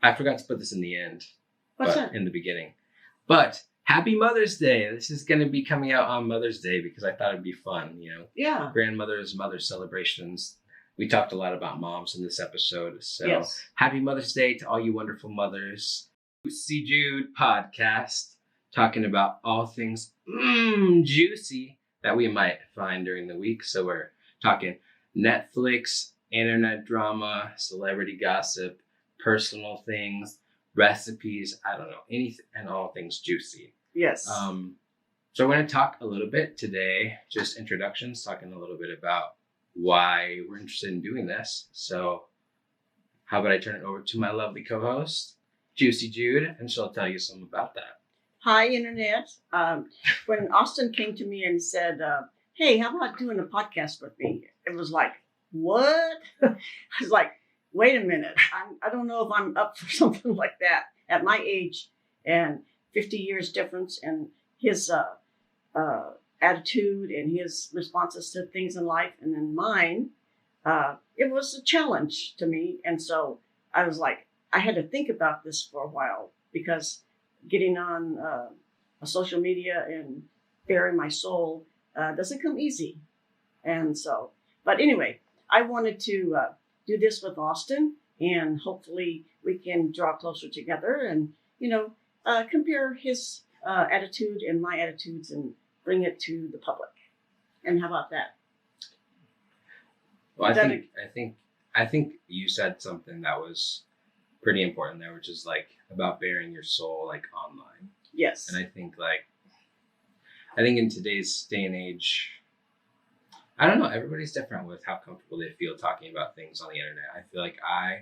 I forgot to put this in the end. What's that? In the beginning. But happy Mother's Day. This is going to be coming out on Mother's Day because I thought it'd be fun, Yeah. Grandmothers, mother celebrations. We talked a lot about moms in this episode. So Yes. Happy Mother's Day to all you wonderful mothers. JUICYJUDE podcast, talking about all things juicy that we might find during the week. So we're talking Netflix, internet drama, celebrity gossip, personal things, recipes, I don't know, anything and all things juicy. Yes. So we're going to talk a little bit today, just introductions, talking a little bit about why we're interested in doing this. So how about I turn it over to my lovely co-host, JUICYJUDE, and she'll tell you some about that. Hi, Internet. When Austin came to me and said, hey, how about doing a podcast with me? It was like, what? I was like, wait a minute. I don't know if I'm up for something like that at my age and 50 years difference in his attitude and his responses to things in life. And then mine, it was a challenge to me. And so I was like, I had to think about this for a while because getting on a social media and bearing my soul doesn't come easy. And so, but anyway, I wanted to do this with Austin, and hopefully we can draw closer together and, compare his attitude and my attitudes and bring it to the public. And how about that? Well, I think you said something that was pretty important there, which is like about bearing your soul like online. Yes. And I think in today's day and age, I don't know, everybody's different with how comfortable they feel talking about things on the internet. I feel like I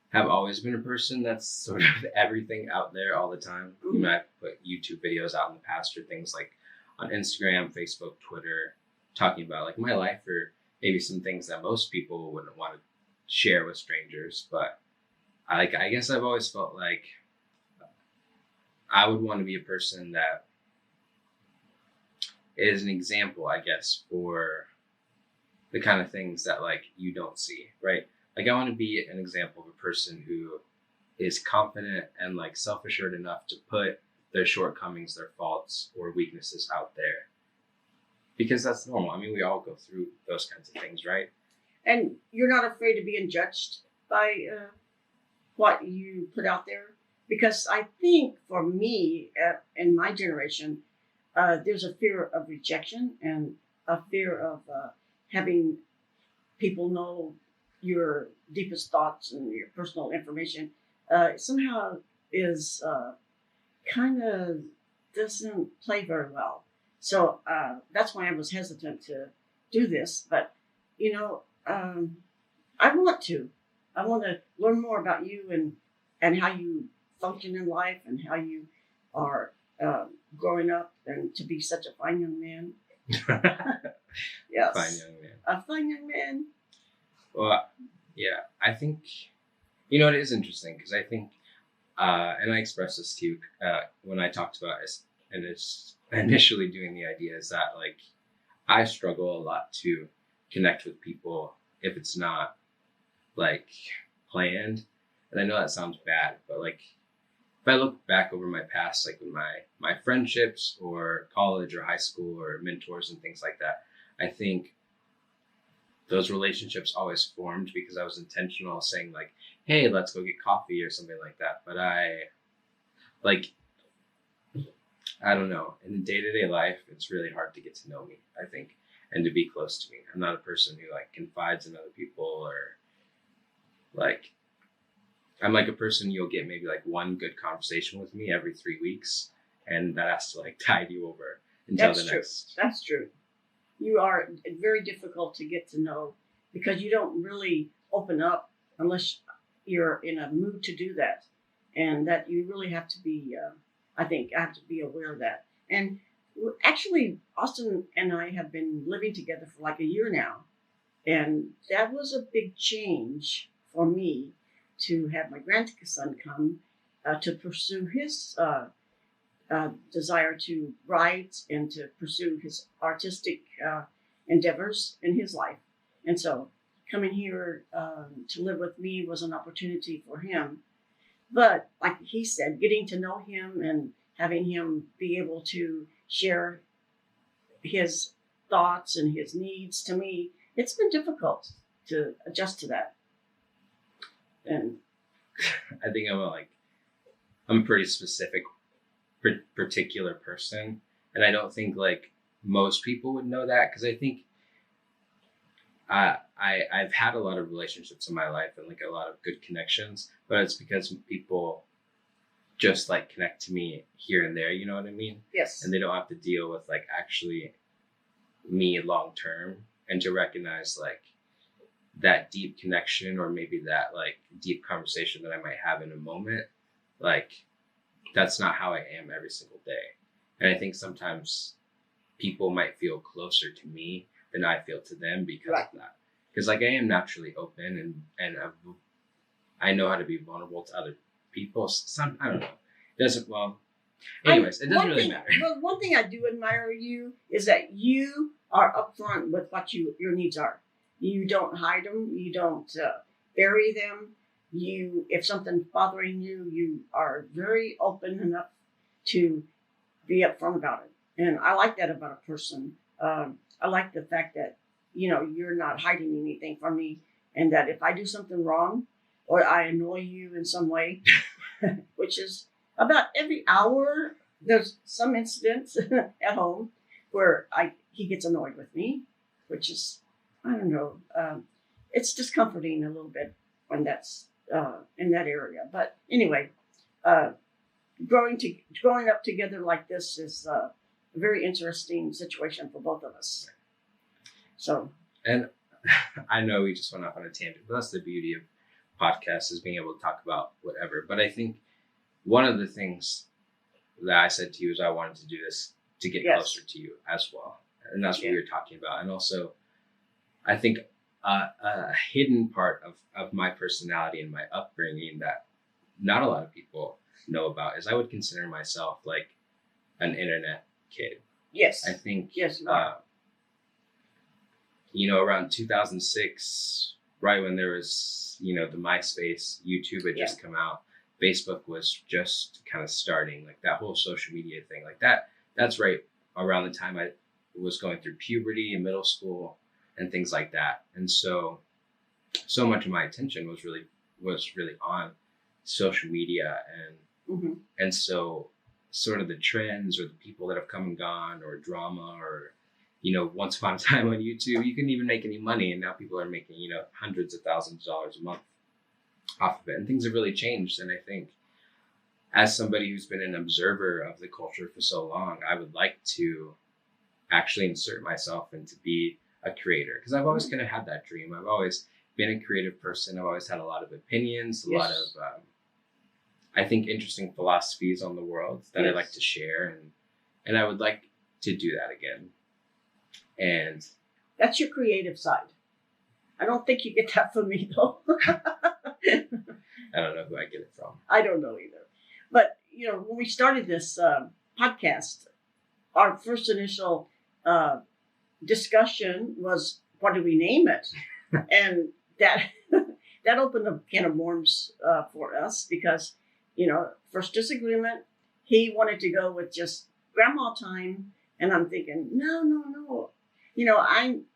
have always been a person that's sort of everything out there all the time. Mm-hmm. I've put YouTube videos out in the past or things like on Instagram, Facebook, Twitter, talking about like my life or maybe some things that most people wouldn't want to share with strangers. But I guess I've always felt like I would want to be a person that is an example, I guess, for the kind of things that like you don't see, right? Like I want to be an example of a person who is confident and like self-assured enough to put their shortcomings, their faults or weaknesses out there. Because that's normal. I mean, we all go through those kinds of things, right? And you're not afraid of being judged by what you put out there? Because I think for me, in my generation, there's a fear of rejection and a fear of having people know your deepest thoughts and your personal information. Somehow is kind of doesn't play very well. So that's why I was hesitant to do this. But, I want to learn more about you and how you function in life and how you are growing up and to be such a fine young man. Yes. Fine young man. A fine young man. Well, yeah, I think, it is interesting because I think, and I expressed this to you when I talked about it, and it's initially doing the idea is that like, I struggle a lot to connect with people if it's not like planned. And I know that sounds bad, but like, if I look back over my past, like with my friendships or college or high school or mentors and things like that, I think those relationships always formed because I was intentional saying like, hey, let's go get coffee or something like that. But I don't know. In day-to-day life, it's really hard to get to know me, I think, and to be close to me. I'm not a person who like confides in other people or like, I'm like a person you'll get maybe like one good conversation with me every 3 weeks, and that has to like tide you over until the next. That's true. You are very difficult to get to know because you don't really open up unless you're in a mood to do that, and that you really have to be. I think I have to be aware of that. And actually, Austin and I have been living together for like a year now, and that was a big change for me to have my grandson come to pursue his desire to write and to pursue his artistic endeavors in his life. And so coming here to live with me was an opportunity for him. But like he said, getting to know him and having him be able to share his thoughts and his needs to me, it's been difficult to adjust to that. And I think I'm a pretty specific, particular person, and I don't think like most people would know that, because I think I've had a lot of relationships in my life and like a lot of good connections, but it's because people just like connect to me here and there, you know what I mean? yes, And they don't have to deal with like actually me long term, and to recognize like that deep connection, or maybe that like deep conversation that I might have in a moment, like that's not how I am every single day. And I think sometimes people might feel closer to me than I feel to them because right. of that. Because like I am naturally open, and I know how to be vulnerable to other people. Some, I don't know. It doesn't, well, anyways, it doesn't really matter. Well, one thing I do admire you is that you are upfront with what your needs are. You don't hide them. You don't bury them. If something's bothering you, you are very open enough to be upfront about it. And I like that about a person. I like the fact that, you're not hiding anything from me, and that if I do something wrong or I annoy you in some way, which is about every hour, there's some incidents at home where he gets annoyed with me, which is, I don't know, it's discomforting a little bit when that's in that area. But anyway, growing up together like this is a very interesting situation for both of us. So, and I know we just went off on a tangent, but that's the beauty of podcasts, is being able to talk about whatever. But I think one of the things that I said to you is I wanted to do this to get yes. closer to you as well. And that's what Yeah. we were talking about. And also, I think a hidden part of my personality and my upbringing that not a lot of people know about is I would consider myself like an internet kid. Yes. I think, yes, around 2006, right when there was, the MySpace, YouTube had just come out, Facebook was just kind of starting, like that whole social media thing, like that. That's right around the time I was going through puberty in middle school and things like that. And so much of my attention was really on social media, and so sort of the trends or the people that have come and gone, or drama, or once upon a time on YouTube you couldn't even make any money, and now people are making hundreds of thousands of dollars a month off of it, and things have really changed. And I think as somebody who's been an observer of the culture for so long, I would like to actually insert myself and to be a creator, because I've always kind of had that dream. I've always been a creative person. I've always had a lot of opinions, a lot of I think interesting philosophies on the world that I like to share, and I would like to do that again. And that's your creative side. I don't think you get that from me though. I don't know who I get it from. I don't know either. But when we started this podcast, our first initial discussion was, what do we name it? And that opened a can of worms for us, because first disagreement, he wanted to go with just grandma time, and I'm thinking no.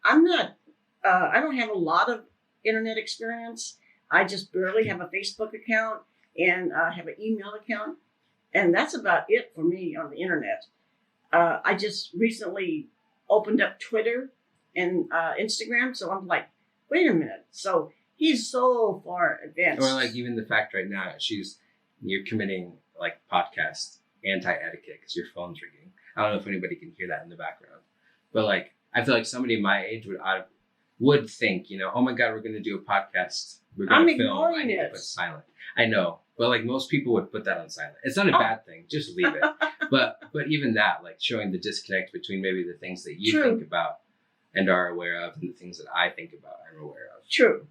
I'm not. I don't have a lot of internet experience. I just barely have a Facebook account and have an email account, and that's about it for me on the internet. I just recently opened up Twitter and Instagram, so I'm like, wait a minute. So he's so far advanced. Or like even the fact right now, you're committing like podcast anti-etiquette because your phone's ringing. I don't know if anybody can hear that in the background, but like I feel like somebody my age would think, oh my God, we're going to do a podcast. We're going to film. I need to put silent. I know, but like most people would put that on silent. It's not a bad thing. Just leave it. But even that, like showing the disconnect between maybe the things that you think about and are aware of, and the things that I think about and am aware of. True.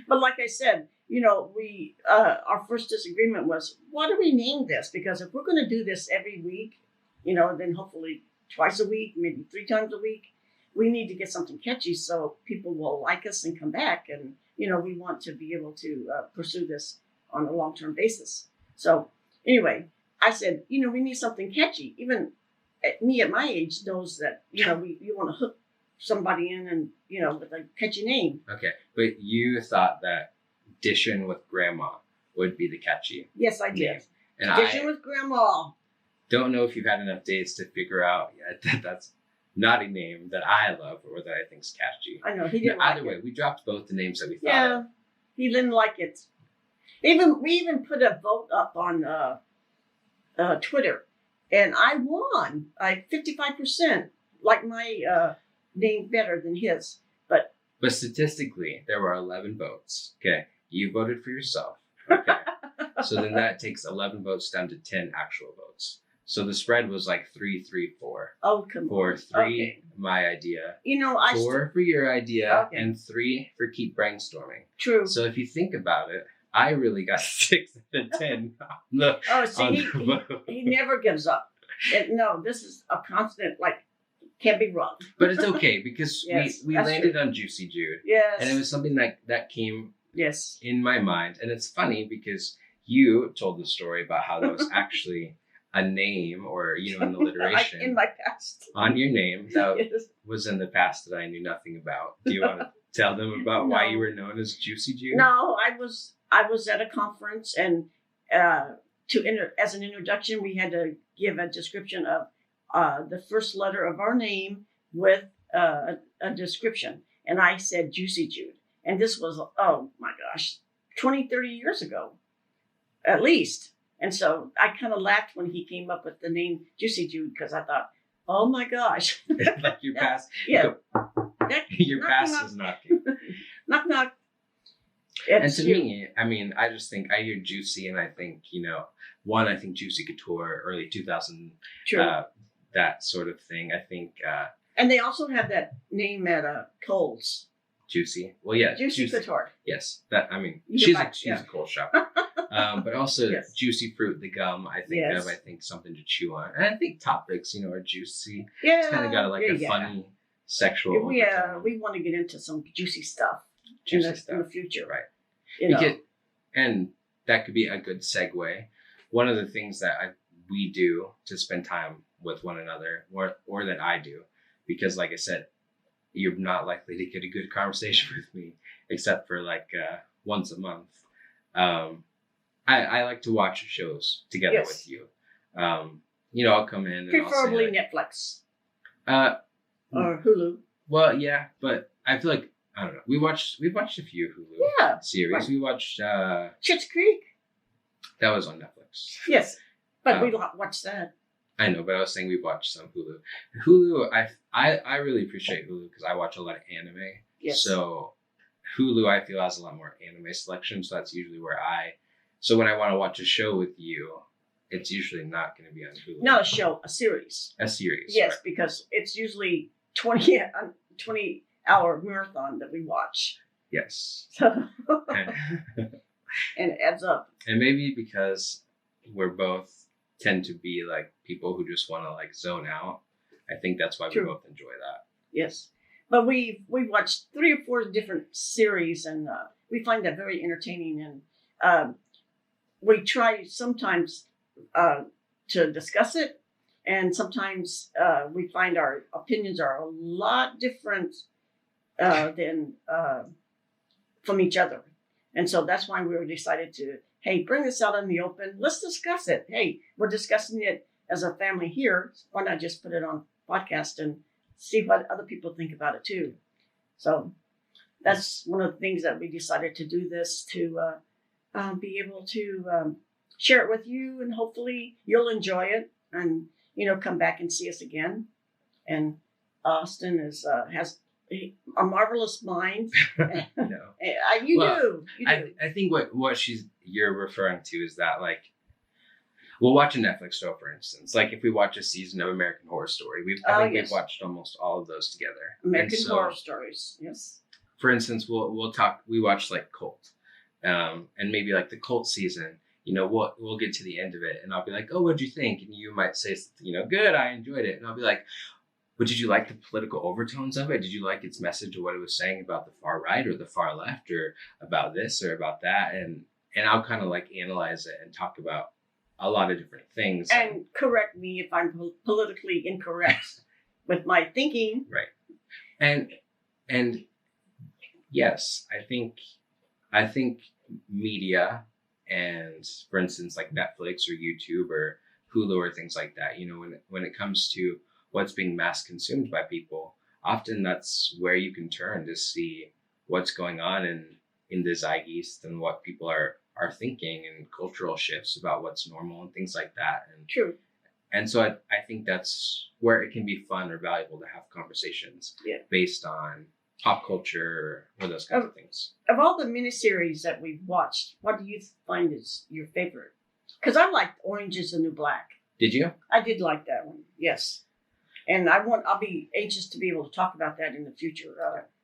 But like I said, we our first disagreement was, what do we name this? Because if we're going to do this every week, then hopefully twice a week, maybe 3 times a week, we need to get something catchy so people will like us and come back. And we want to be able to pursue this on a long-term basis. So anyway, I said, we need something catchy. Even me at my age knows that, you want to hook somebody in and, with a catchy name. Okay. But you thought that Dishing with Grandma would be the catchy Yes, I did. name. And Dishing with Grandma. Don't know if you've had enough dates to figure out yet that that's not a name that I love or that I think is catchy. I know, he didn't Either like way, it. we dropped both the names that we thought Yeah, of. he didn't like it. We even put a vote up on Twitter, and I won. 55% like my name better than his. But statistically, there were 11 votes. Okay. You voted for yourself. Okay. So then that takes 11 votes down to 10 actual votes. So the spread was like 3-3-4. Oh, come on. For 3, Okay. my idea. I 4 for your idea. Okay. And 3 for keep brainstorming. True. So if you think about it, I really got 6 out of 10 on the, Oh, see, on he the vote. never gives up. No, this is a constant, can't be wrong. But it's okay because Yes, we that's landed true. on Juicy Jude. Yes. And it was something that came Yes. in my mind. And it's funny because you told the story about how that was actually a name or, in the alliteration in my past. on your name that Yes. was in the past that I knew nothing about. Do you want to tell them about why you were known as Juicy Jude? No, I was at a conference, and as an introduction, we had to give a description of the first letter of our name with a description. And I said Juicy Jude. And this was, oh my gosh, 20, 30 years ago, at least. And so I kind of laughed when he came up with the name Juicy Jude because I thought, oh my gosh. Like your past. Yeah. Your Knock, past knock. is knocking. Knock, knock. And to me, I just think I hear Juicy and I think, I think Juicy Couture, early 2000, True. that sort of thing. I think And they also have that name at Kohl's. Juicy. Well, yeah. Juicy Couture. Yes. You can She's buy- a cool shop. But also Yes. Juicy Fruit, the gum, I think Yes. of, I think something to chew on. And I think topics, are juicy. Yeah. It's kind of got a funny sexual overtone. We want to get into some juicy stuff, Juicy in the stuff. future. Right. You know. And that could be a good segue. One of the things that we do to spend time with one another, or that I do, because like I said, you're not likely to get a good conversation with me, except for once a month. I like to watch shows together Yes. with you. I'll come in and Preferably I'll say Netflix or or Hulu. well, yeah, but I feel like I don't know. We've watched a few Hulu Yeah. series. Right. We watched Schitt's Creek. that was on Netflix. Yes, but we Um, don't watch that. I know, but I was saying we've watched some Hulu. Hulu, I really appreciate Hulu because I watch a lot of anime. Yes. So Hulu, I feel, has a lot more anime selection. So that's usually where so when I want to watch a show with you, it's usually not going to be on Hulu. Not a show, a series. A series. Yes, right. because it's usually 20-hour marathon that we watch. Yes. So, and and it adds up. maybe because we're both tend to be people who just want to zone out. I think that's why True. we both enjoy that. Yes. But we watched 3 or 4 different series, and we find that very entertaining. And we try sometimes to discuss it, and sometimes we find our opinions are a lot different than from each other. And so that's why we decided to, hey, bring this out in the open. Let's discuss it. Hey, we're discussing it as a family here. Why not just put it on podcast and see what other people think about it too? So that's one of the things that we decided to do this to be able to share it with you, and hopefully you'll enjoy it and come back and see us again. And Austin has a marvelous mind. No. You Well, do. I think what you're referring to is that we'll watch a Netflix show, for instance. If we watch a season of American Horror Story, I think yes. we've watched almost all of those together. American And so, Horror Stories. Yes. for instance, we'll talk. We watch Cult, and maybe the Cult season. We'll get to the end of it, and I'll be like, "Oh, what'd you think?" And you might say, "Good, I enjoyed it." And I'll be like, "But did you like the political overtones of it? Did you like its message or what it was saying about the far right or the far left or about this or about that?" And and I'll kind of like analyze it and talk about a lot of different things. And correct me if I'm politically incorrect with my thinking. Right. And yes, I think media and, for instance, like Netflix or YouTube or Hulu or things like that, you know, when it comes to what's being mass consumed by people, often that's where you can turn to see what's going on in the zeitgeist and what people are thinking and cultural shifts about what's normal and things like that. And True. And so I think that's where it can be fun or valuable to have conversations based on pop culture or those kinds of things. Of all the miniseries that we've watched, what do you find is your favorite? Because I liked Orange is the New Black. Did you? I did like that one, yes. And I'll be anxious to be able to talk about that in the future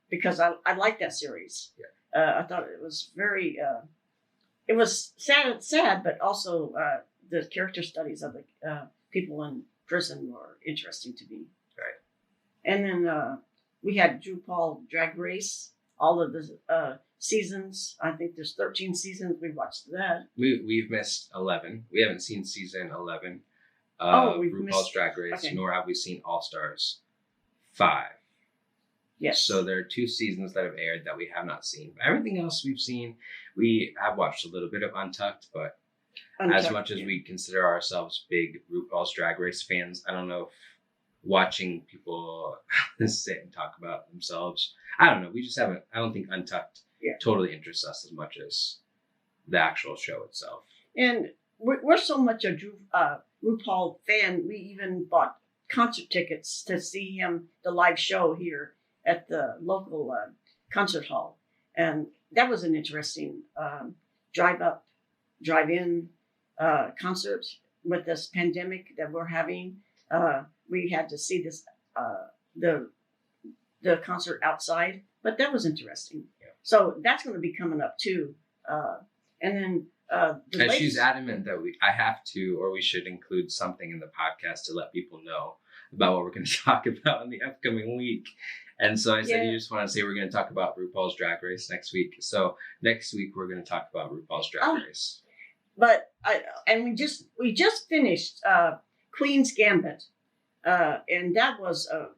because I like that series. Yeah. I thought it was very, it was sad, but also the character studies of the people in prison were interesting to me. Right. And then we had RuPaul Drag Race, all of the seasons. I think there's 13 seasons. We watched that. We've missed 11. We haven't seen season 11 we've RuPaul's missed, Drag Race, okay. nor have we seen All Stars 5. Yes. So there are 2 seasons that have aired that we have not seen. But everything else we've seen, we have watched a little bit of Untucked, but as much as we consider ourselves big RuPaul's Drag Race fans, I don't know if watching people sit and talk about themselves, I don't know. We just haven't, I don't think Untucked totally interests us as much as the actual show itself. And we're so much a RuPaul fan, we even bought concert tickets to see him, the live show here at the local concert hall. And that was an interesting drive-in concert with this pandemic that we're having. We had to see this the concert outside, but that was interesting. Yeah. So that's going to be coming up too. And then and she's adamant that I have to, or we should include something in the podcast to let people know about what we're going to talk about in the upcoming week. And so I said, you just want to say we're going to talk about RuPaul's Drag Race next week. So next week we're going to talk about RuPaul's Drag Race. But we just finished Queen's Gambit, and that was a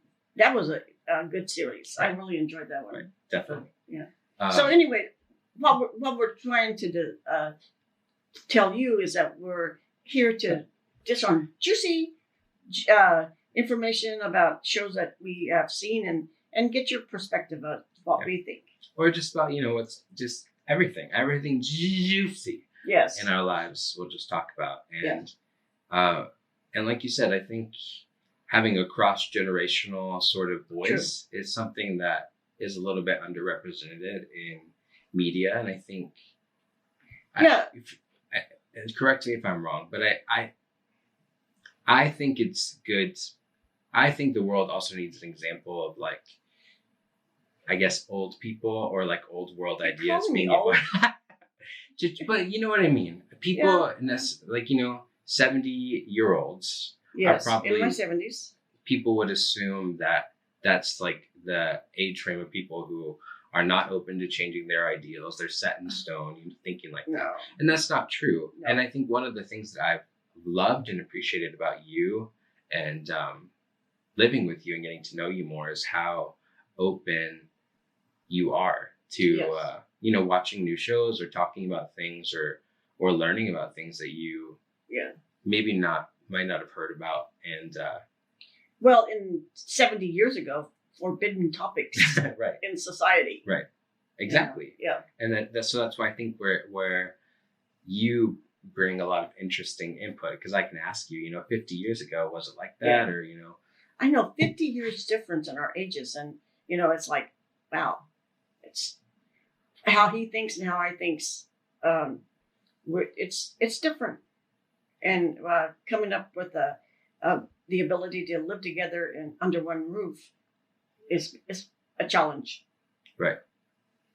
good series. Right. I really enjoyed that one. Right. Definitely. Yeah. So anyway, what we're trying to tell you is that we're here to just on juicy information about shows that we have seen and get your perspective of what we think. Or just about, what's just everything juicy in our lives we'll just talk about. And like you said, I think having a cross-generational sort of voice is something that is a little bit underrepresented in media. And I think, correct me if I'm wrong, but I think it's good. I think the world also needs an example of like, I guess, old people or like old world ideas being able but you know what I mean? People in this, like, 70-year-olds are probably in my 70s. People would assume that that's like the age frame of people who are not open to changing their ideals. They're set in stone, thinking like that. And that's not true. No. And I think one of the things that I've loved and appreciated about you and living with you and getting to know you more is how open you are to, watching new shows or talking about things or learning about things that you might not have heard about. And well, in 70 years ago, forbidden topics right. in society. Right. Exactly. Yeah. And that's why I think where you bring a lot of interesting input, because I can ask you, 50 years ago, was it like that? Or, I know 50 years difference in our ages. And, it's like, wow, it's how he thinks and how I thinks. It's different. And coming up with the ability to live together and under one roof is a challenge. Right.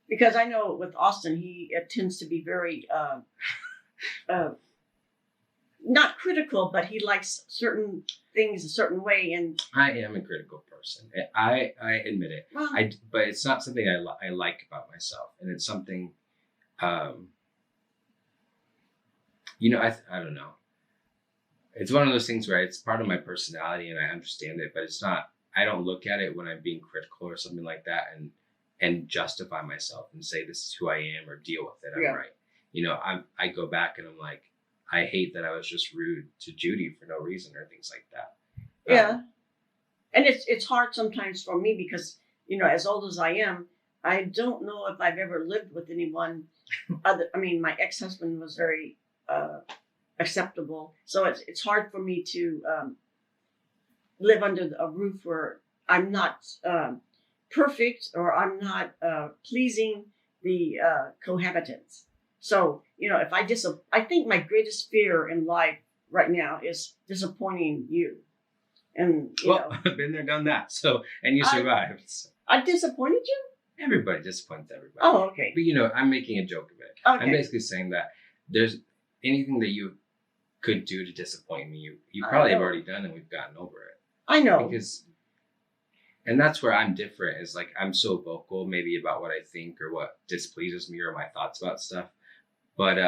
Because I know with Austin, he tends to be very, not critical, but he likes certain things a certain way. And I am a critical person. I admit it. Well, but it's not something I like about myself. And it's something, I don't know. It's one of those things where it's part of my personality and I understand it, but it's not. I don't look at it when I'm being critical or something like that and justify myself and say this is who I am or deal with it. I'm right. I go back and I'm like, I hate that I was just rude to Judy for no reason or things like that. Yeah. And it's hard sometimes for me because, as old as I am, I don't know if I've ever lived with anyone my ex-husband was very acceptable. So it's hard for me to live under a roof where I'm not perfect or I'm not pleasing the cohabitants. So, if I think my greatest fear in life right now is disappointing you. And, I've been there, done that. So, and you survived. So. I disappointed you? Everybody disappoints everybody. Oh, okay. But, I'm making a joke of it. Okay. I'm basically saying that there's anything that you could do to disappoint me, you probably have already done and we've gotten over it. I know. And that's where I'm different is like, I'm so vocal maybe about what I think or what displeases me or my thoughts about stuff. But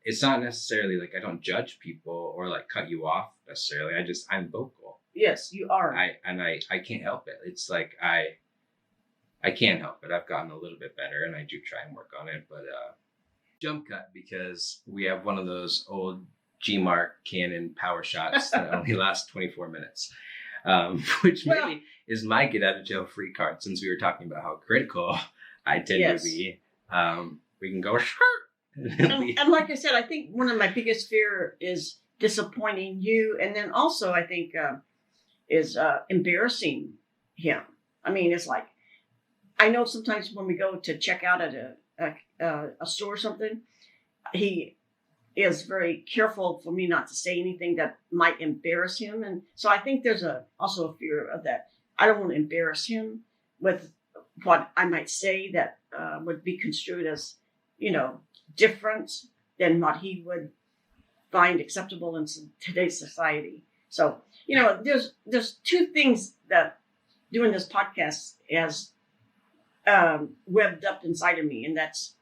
it's not necessarily like I don't judge people or like cut you off necessarily. I'm vocal. Yes, you are. I can't help it. It's like, I can't help it. I've gotten a little bit better and I do try and work on it, but jump cut because we have one of those old G-Mark Canon power shots that only last 24 minutes, which maybe is my get out of jail free card since we were talking about how critical I tend to be. We can go and like I said, I think one of my biggest fear is disappointing you, and then also I think is embarrassing him. I mean, it's like I know sometimes when we go to check out at a store or something, he is very careful for me not to say anything that might embarrass him, and so I think there's also a fear of that. I don't want to embarrass him with what I might say that would be construed as, different than what he would find acceptable in today's society. So, there's two things that doing this podcast has webbed up inside of me, and that's,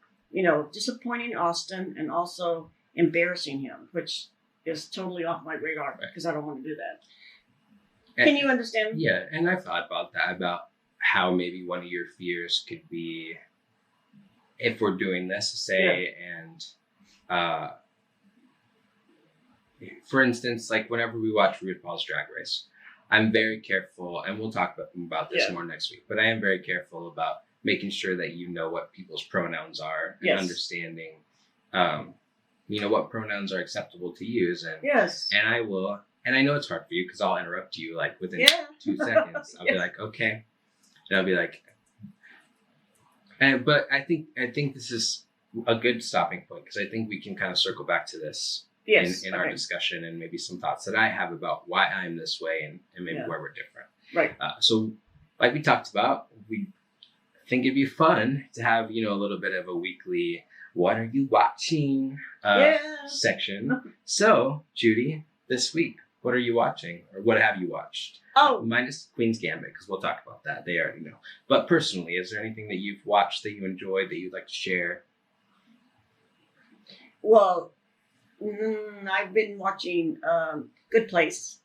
disappointing Austin and also embarrassing him, which is totally off my radar because I don't want to do that. Can you understand? Yeah, and I've thought about that, about how maybe one of your fears could be if we're doing this, say, and for instance, like whenever we watch RuPaul's Drag Race, I'm very careful, and we'll talk about this more next week, but I am very careful about making sure that you know what people's pronouns are and understanding, what pronouns are acceptable to use. And I will, and I know it's hard for you because I'll interrupt you like within 2 seconds. I'll be like, okay. And I'll be like, but I think this is a good stopping point because I think we can kind of circle back to this in our discussion and maybe some thoughts that I have about why I'm this way and maybe where we're different. Right. So like we talked about, we think it'd be fun to have, a little bit of a weekly, what are you watching section. So Judy, this week, what are you watching or what have you watched? Minus Queen's Gambit, because we'll talk about that. They already know. But personally, is there anything that you've watched that you enjoyed that you'd like to share? Well, I've been watching Good Place.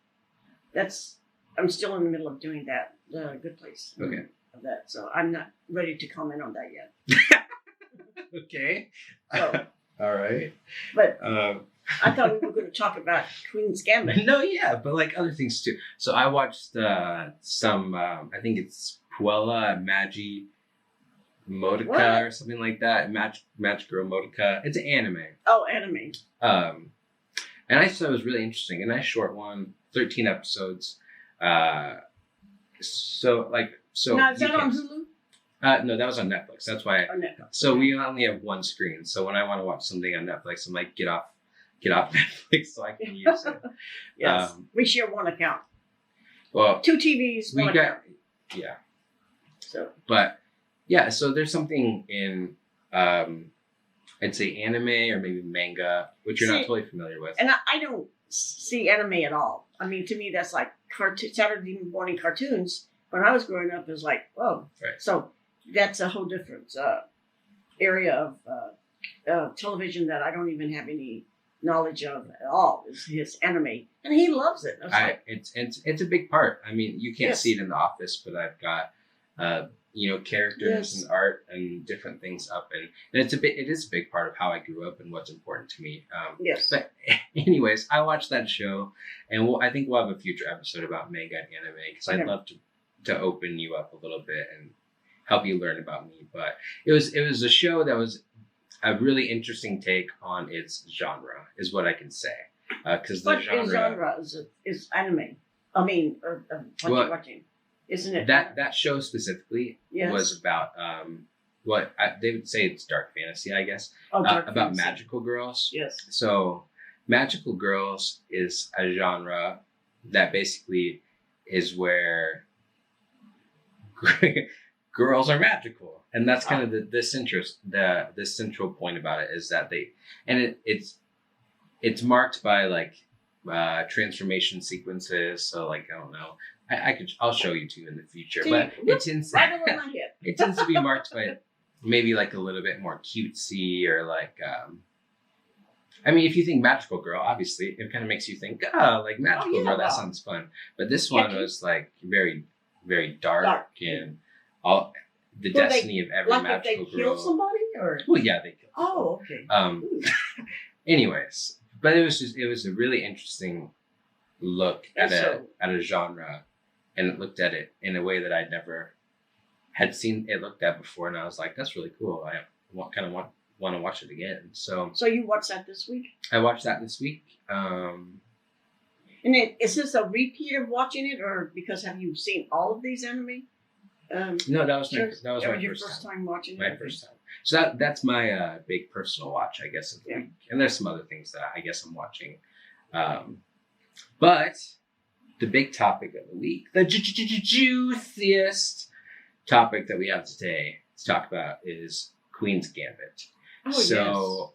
I'm still in the middle of doing that. Good Place. Okay. Of that, so I'm not ready to comment on that yet. Okay. So, all right. But I thought we were going to talk about Queen's Gambit. No, yeah, but like other things too. So I watched some, I think it's Puella Magi Modica or something like that. Match Girl Modica. It's an anime. Oh, anime. And I thought it was really interesting. A nice short one, 13 episodes. So now, is that on Hulu? No, that was on Netflix. That's why. So we only have one screen. So when I want to watch something on Netflix, I'm like, get off Netflix so I can use it. Yes, we share one account. Well, 2 TVs, one account. Yeah. So, but yeah, so there's something in, I'd say anime or maybe manga, which you're not totally familiar with. And I don't see anime at all. I mean, to me, that's like Saturday morning cartoons. When I was growing up, it was like, whoa. Right. So that's a whole different area of television that I don't even have any knowledge of at all is his anime, and he loves it. It's a big part. I mean, you can't Yes. see it in the office, but I've got characters Yes. and art and different things up, and it is a big part of how I grew up and what's important to me. Yes. But anyways, I watched that show, and I think we'll have a future episode about manga and anime because I'd love to open you up a little bit and help you learn about me. But it was a show that was a really interesting take on its genre, is what I can say. Because the genre is anime. I mean, what you're watching, isn't it? That show specifically Yes. was about they would say it's dark fantasy, I guess. Dark about fantasy. magical girls. Yes. So magical girls is a genre that basically is where girls are magical, and that's kind of the central point about it, is that it's marked by like transformation sequences. So like, I don't know, I'll show you two in the future. But it tends right over my head. it tends to be marked by maybe like a little bit more cutesy, or like I mean, if you think magical girl, obviously it kind of makes you think, like magical girl, that sounds fun. But this one was like very, very dark. And all the destiny of every magical if they girl. kill somebody, or Well, yeah, they kill. oh, okay. Anyways, but it was a really interesting look at a genre, and it looked at it in a way that I'd never had seen it looked at before, and I was like, that's really cool. I want to watch it again. So you watched that this week? I watched that this week. And is this a repeat of watching it, or because have you seen all of these anime? No, that was my your first time watching it. My first time. So that's my big personal watch, I guess, of the week. And there's some other things that I guess I'm watching. But the big topic of the week, the juiciest topic that we have today to talk about, is Queen's Gambit. Oh, So,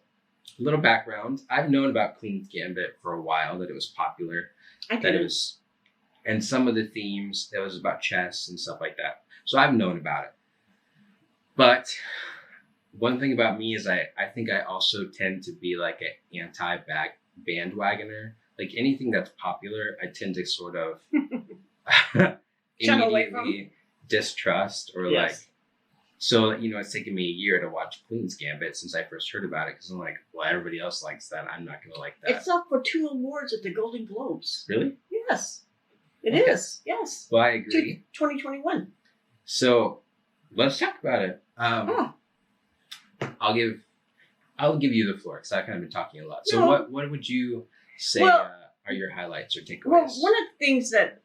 a little background. I've known about Queen's Gambit for a while, that it was popular. That it was, and some of the themes, that was about chess and stuff like that. So I've known about it. But one thing about me is I think I also tend to be like an anti-bandwagoner. Like anything that's popular, I tend to sort of immediately distrust, or like, so, it's taken me a year to watch Queen's Gambit since I first heard about it, because I'm like, well, everybody else likes that, I'm not going to like that. It's up for 2 awards at the Golden Globes. Really? Yes. It is. Yes. Well, I agree. 2021. So let's talk about it. I'll give you the floor, because I've kind of been talking a lot. So what would you say are your highlights or takeaways? Well, one of the things that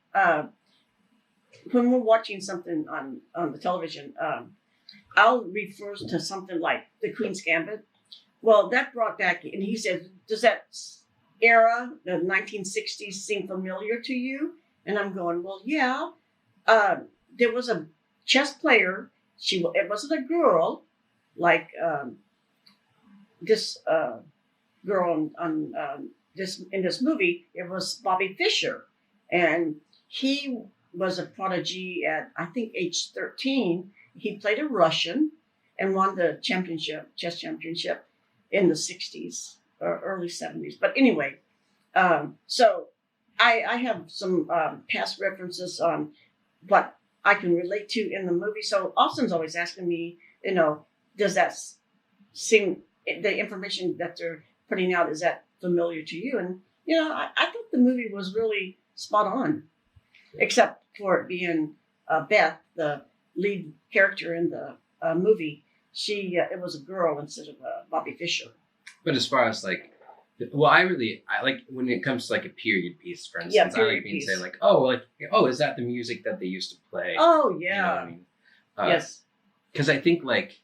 when we're watching something on the television, I'll refer to something like the Queen's Gambit. Well, that brought back, and he said, does that era, the 1960s, seem familiar to you? And I'm going, well, yeah. There was a chess player. It wasn't a girl like this girl on in this movie. It was Bobby Fischer, and he was a prodigy at, I think, age 13. He played a Russian and won the chess championship in the 60s or early 70s. But anyway, so I have some past references on what I can relate to in the movie. So Austin's always asking me, does that seem, the information that they're putting out, is that familiar to you? And, I thought the movie was really spot on, except for it being Beth, the lead character in the movie. It was a girl instead of Bobby Fischer. But as far as like, well, I like when it comes to like a period piece, for instance, I like being saying like, is that the music that they used to play? Oh, yeah. You know what I mean? Yes. Because I think like,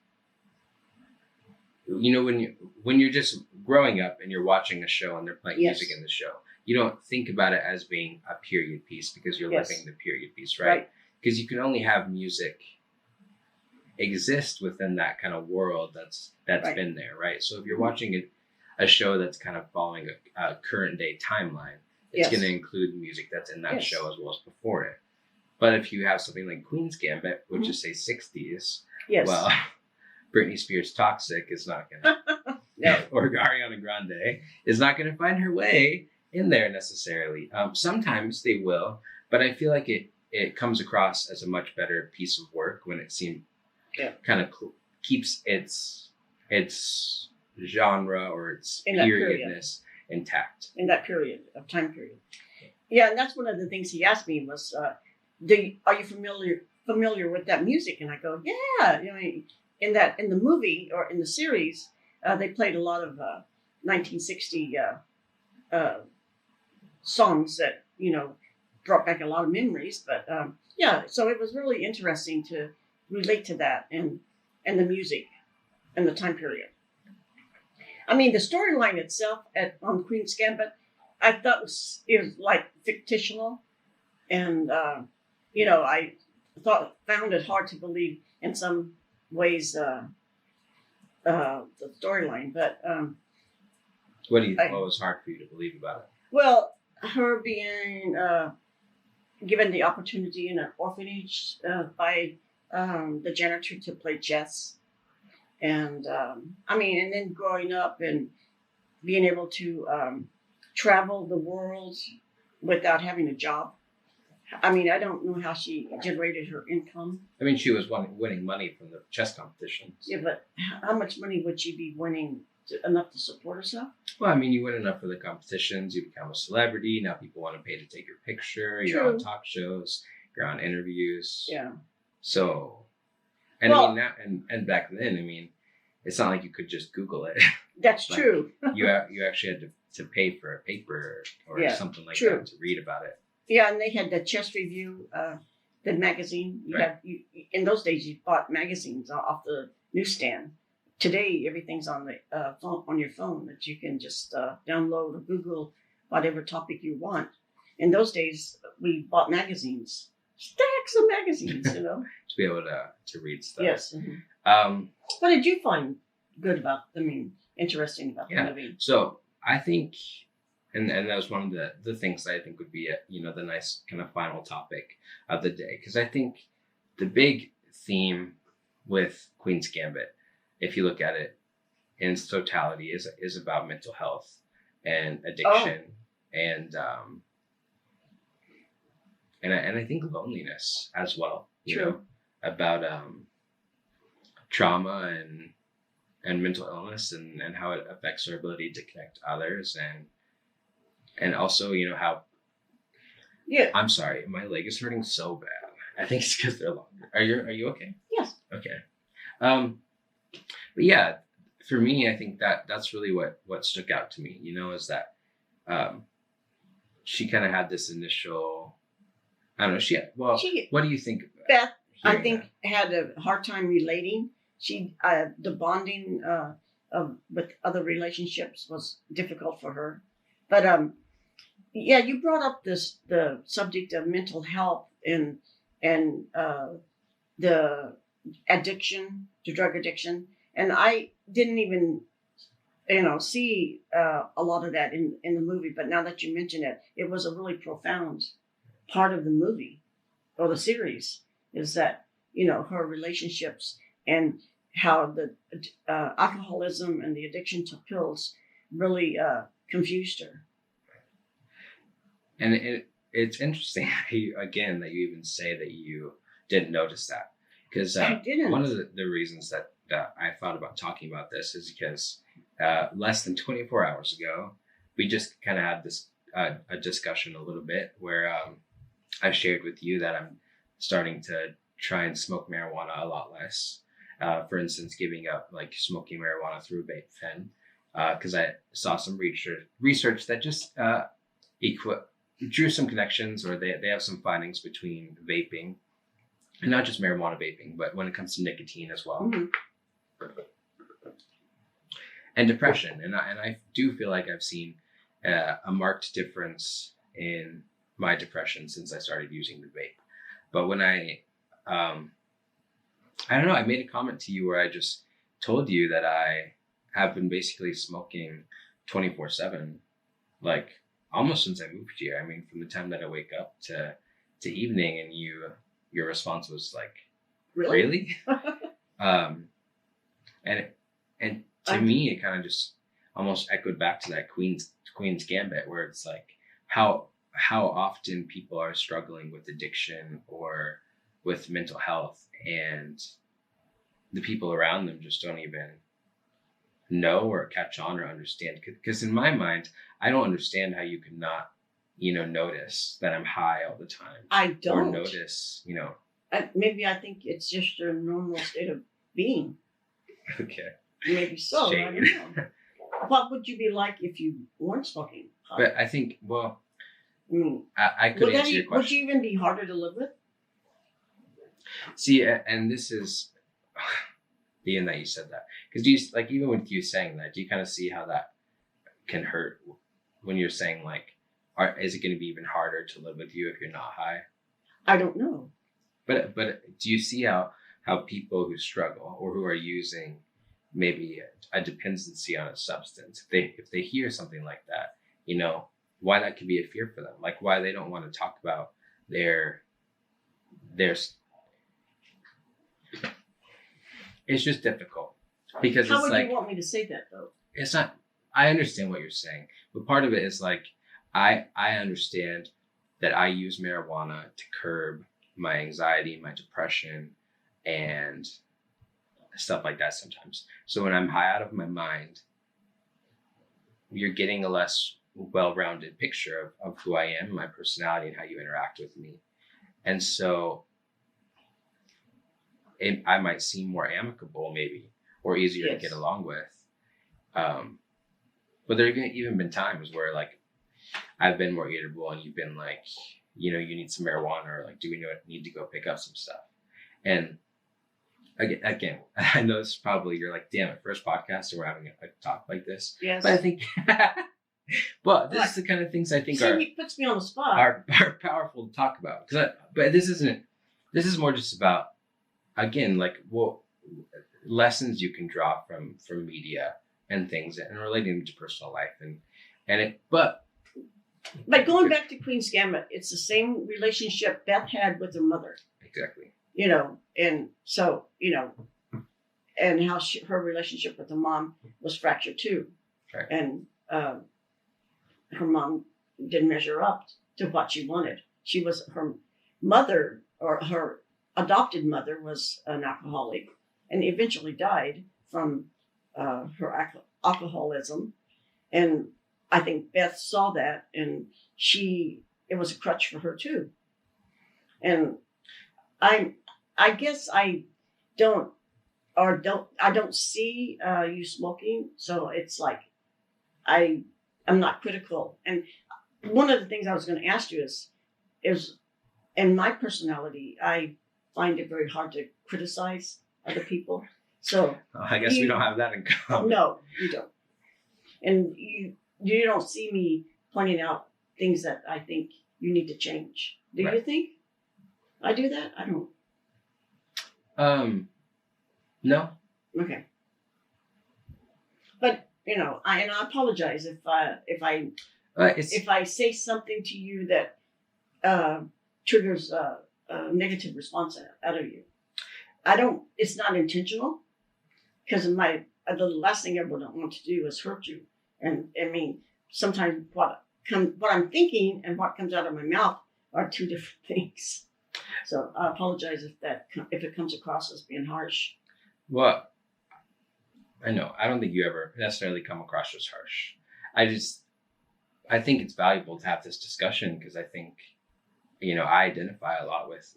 when you're just growing up and you're watching a show and they're playing music in the show, you don't think about it as being a period piece because you're living the period piece, right? Because you can only have music exist within that kind of world that's been there, right? So if you're watching a show that's kind of following a current day timeline, it's going to include music that's in that show as well as before it. But if you have something like Queen's Gambit, which is say 60s, well, Britney Spears' Toxic is not going to No. or Ariana Grande is not going to find her way in there necessarily. Sometimes they will, but I feel like it comes across as a much better piece of work when it seems kind of keeps its genre or its periodness intact. In that period of time period. Yeah, and that's one of the things he asked me was, are you familiar with that music? And I go, yeah. You know, in the movie or in the series, they played a lot of 1960 songs that, you know, brought back a lot of memories. But so it was really interesting to relate to that and the music and the time period. I mean, the storyline itself on Queen's Gambit, I thought it was like fictional, and you know, I found it hard to believe in some ways the storyline. But what was hard for you to believe about it? Well, her being given the opportunity in an orphanage by the janitor to play chess. And I mean, and then growing up and being able to travel the world without having a job. I mean, I don't know how she generated her income. I mean, she was winning money from the chess competitions. Yeah, but how much money would she be winning enough to support herself? Well, I mean, you win enough for the competitions, you become a celebrity. Now people want to pay to take your picture. You're on talk shows. You're on interviews. Yeah. So, and I mean, now and back then, I mean, it's not like you could just Google it. That's true. you actually had to pay for a paper or something like that to read about it. Yeah, and they had the Chess Review, the magazine. In those days, you bought magazines off the newsstand. Today, everything's on the phone, on your phone, that you can just download or Google whatever topic you want. In those days, we bought magazines, stacks of magazines, you know, to be able to read stuff. Yes. Mm-hmm. What did you find good about? I mean, interesting about the movie? So I think, and that was one of the things that I think would be the nice kind of final topic of the day, because I think the big theme with Queen's Gambit, if you look at it in its totality, is about mental health and addiction and I think loneliness as well. You know, about trauma and mental illness and how it affects our ability to connect to others and also, you know, how. Yeah. I'm sorry, my leg is hurting so bad. I think it's because they're longer. Are you okay? Yes. Okay. But yeah, for me, I think that's really what stuck out to me, you know, is that she kind of had this initial, I don't know, what do you think? Beth, I think, had a hard time relating. The bonding with other relationships was difficult for her. But you brought up the subject of mental health and the addiction, to drug addiction, and I didn't even see a lot of that in the movie. But now that you mention it, it was a really profound part of the movie or the series, is that, you know, her relationships and how the alcoholism and the addiction to pills really confused her. And it's interesting, again, that you even say that you didn't notice that. Because one of the reasons that I thought about talking about this is because less than 24 hours ago, we just kind of had this a discussion a little bit where I shared with you that I'm starting to try and smoke marijuana a lot less. For instance, giving up like smoking marijuana through a vape pen, because I saw some research that just drew some connections, or they have some findings between vaping, and not just marijuana vaping, but when it comes to nicotine as well, and depression. And I do feel like I've seen a marked difference in my depression since I started using the vape. But when I don't know, I made a comment to you where I just told you that I have been basically smoking 24/7, like almost since I moved here. I mean, from the time that I wake up to evening, and your response was like, really? And to me, it kind of just almost echoed back to that Queen's Gambit, where it's like how often people are struggling with addiction or with mental health, and the people around them just don't even know or catch on or understand. Because in my mind, I don't understand how you could not, notice that I'm high all the time. I don't. Or notice, maybe I think it's just your normal state of being. Okay. Maybe so. I don't know. What would you be like if you weren't smoking? But I think, well, I could would answer your question. Would you even be harder to live with? See, and this is being that you said that, because do you, like, even with you saying that, do you kind of see how that can hurt when you're saying, like, is it going to be even harder to live with you if you're not high? I don't know. But do you see how people who struggle or who are using maybe a dependency on a substance, if they hear something like that, why that could be a fear for them, like why they don't want to talk about their it's just difficult, because how it's would like, you want me to say that though? It's not, I understand what you're saying, but part of it is like, I understand that I use marijuana to curb my anxiety, my depression, and stuff like that sometimes. So when I'm high out of my mind, you're getting a less well-rounded picture of who I am, my personality, and how you interact with me. And so I might seem more amicable maybe, or easier to get along with. But there have even been times where, like, I've been more irritable and you've been like, you need some marijuana, or like, do we need to go pick up some stuff? And again, I know this is probably, you're like, damn it, first podcast and we're having a talk like this. Yes. But I think, well, this is the kind of things I think he puts me on the spot. Are powerful to talk about. But this is more just about, again, like, well, lessons you can draw from media and things, and relating to personal life, but going back to Queen's Gambit, it's the same relationship Beth had with her mother. Exactly. And so, and how her relationship with her mom was fractured too. Right. And her mom didn't measure up to what she wanted. Her mother, or her adopted mother, was an alcoholic and eventually died from her alcoholism. And I think Beth saw that, and it was a crutch for her too. And I guess I don't see you smoking, so it's like I'm not critical. And one of the things I was going to ask you is in my personality, I find it very hard to criticize other people. So I guess we don't have that in common. No, you don't. And you don't see me pointing out things that I think you need to change. Do you think I do that? I don't. No. Okay. But I apologize if I say something to you that triggers a negative response out of you. It's not intentional, because the last thing I would want to do is hurt you. And I mean, sometimes what I'm thinking and what comes out of my mouth are two different things. So I apologize if it comes across as being harsh. Well, I know. I don't think you ever necessarily come across as harsh. I think it's valuable to have this discussion, because I think, I identify a lot with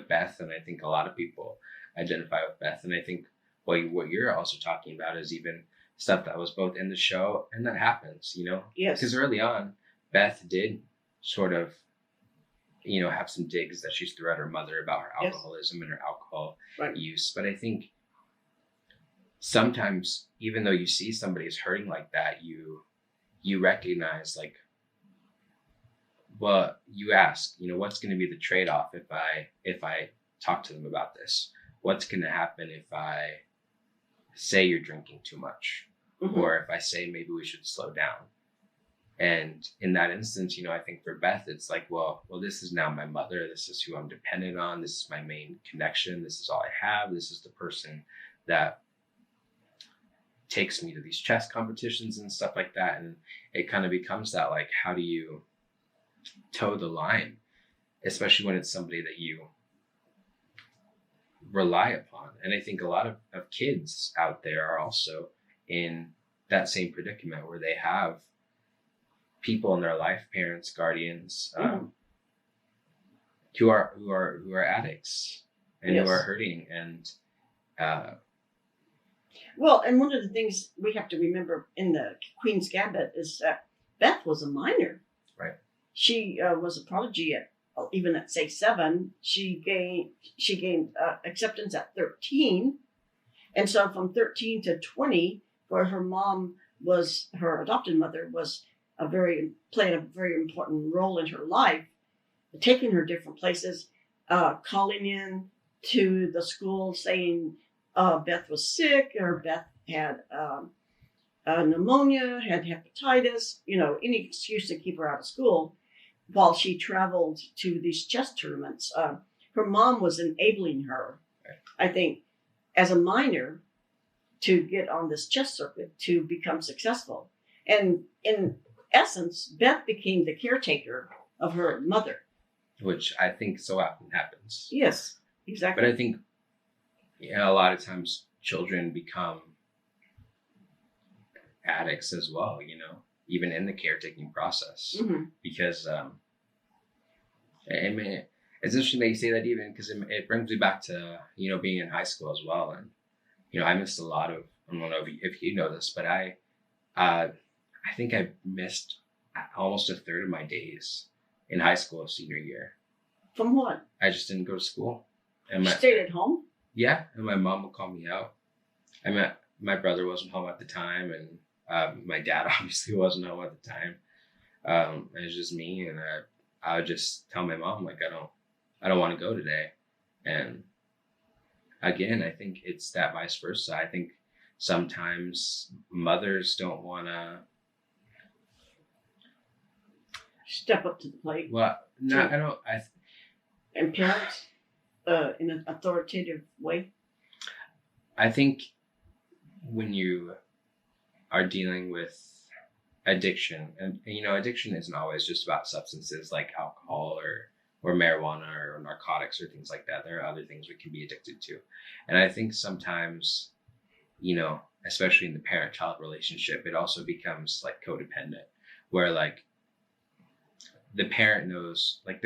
Beth, and I think a lot of people identify with Beth. And I think what you're also talking about is even stuff that was both in the show and that happens, Yes. Because early on, Beth did sort of, have some digs that she threw at her mother about her alcoholism and her alcohol use. But I think sometimes, even though you see somebody is hurting like that, you recognize, like, well, you ask, what's going to be the trade-off if I talk to them about this? What's going to happen if I say you're drinking too much, or if I say maybe we should slow down? And in that instance, I think for Beth, it's like, well, this is now my mother. This is who I'm dependent on. This is my main connection. This is all I have. This is the person that takes me to these chess competitions and stuff like that. And it kind of becomes that, like, how do you toe the line, especially when it's somebody that you rely upon. And I think a lot of kids out there are also in that same predicament where they have people in their life, parents, guardians, who are addicts and who are hurting. And well, and one of the things we have to remember in the Queen's Gambit is that Beth was a minor. Right. She was a prodigy even at say 7. She gained acceptance at 13, and so from 13 to 20, where her mom was her adopted mother was played a very important role in her life, taking her different places, calling in to the school saying Beth was sick, or Beth had pneumonia, had hepatitis, any excuse to keep her out of school while she traveled to these chess tournaments. Her mom was enabling her, I think, as a minor to get on this chess circuit to become successful. And in essence, Beth became the caretaker of her mother. Which I think so often happens. Yes, exactly. But I think a lot of times children become addicts as well, even in the caretaking process. Mm-hmm. Because, I mean, it's interesting that you say that, even because it brings me back to, being in high school as well. And, I missed a lot of, I don't know if you know this, but I think I missed almost a third of my days in high school senior year. From what? I just didn't go to school. And you stayed at home? Yeah, and my mom would call me out. My brother wasn't home at the time, and my dad obviously wasn't home at the time. It was just me, and I would just tell my mom, like, I don't want to go today. And again, I think it's that vice versa. I think sometimes mothers don't want to step up to the plate. Well, no, I don't. And parents, in an authoritative way. I think when you are dealing with addiction, and addiction isn't always just about substances like alcohol or marijuana or narcotics or things like that. There are other things we can be addicted to. And I think sometimes, especially in the parent-child relationship, it also becomes like codependent, where like the parent knows, like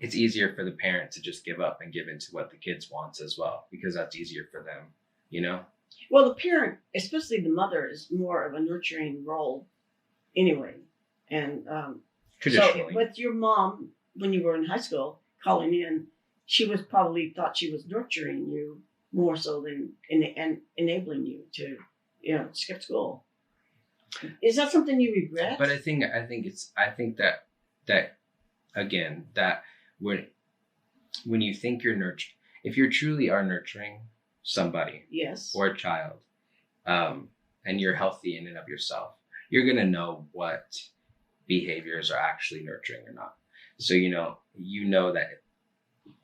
it's easier for the parent to just give up and give into what the kids wants as well, because that's easier for them, Well, the parent, especially the mother, is more of a nurturing role anyway. And traditionally. So with your mom, when you were in high school, calling in, she was probably thought she was nurturing you more so than enabling you to, skip school. Is that something you regret? But I think that again, that when you think you're if you truly are nurturing somebody, yes, or a child, and you're healthy in and of yourself, you're gonna know what behaviors are actually nurturing or not. So that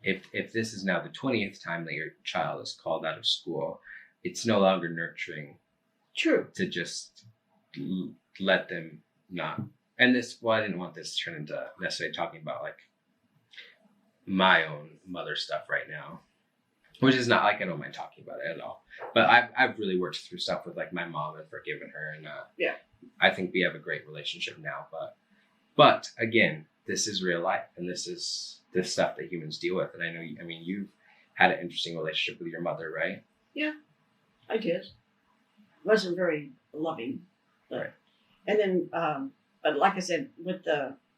if this is now the 20th time that your child is called out of school, it's no longer nurturing. True. To just let them not. And I didn't want this to turn into necessarily talking about like my own mother stuff right now, which is not like I don't mind talking about it at all. But I've really worked through stuff with like my mom and forgiven her, and I think we have a great relationship now. But again, this is real life, and this is this stuff that humans deal with. And I know, you've had an interesting relationship with your mother, right? Yeah, I did. Wasn't very loving, but, right. And then, but like I said, with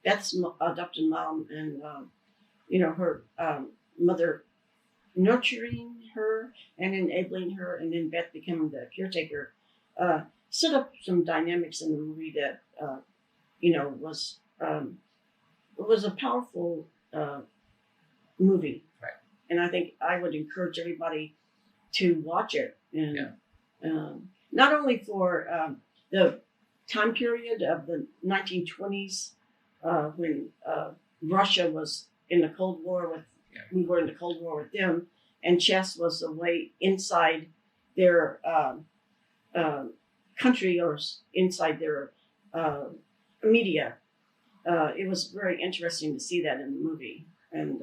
Beth's adopted mom and her mother nurturing her and enabling her, and then Beth becoming the caretaker, set up some dynamics in the movie that was a powerful movie. Right. And I think I would encourage everybody to watch it, and not only for the time period of the 1920s when Russia was in the Cold War we were in the Cold War with them, and chess was a way inside their country or inside their media. It was very interesting to see that in the movie, and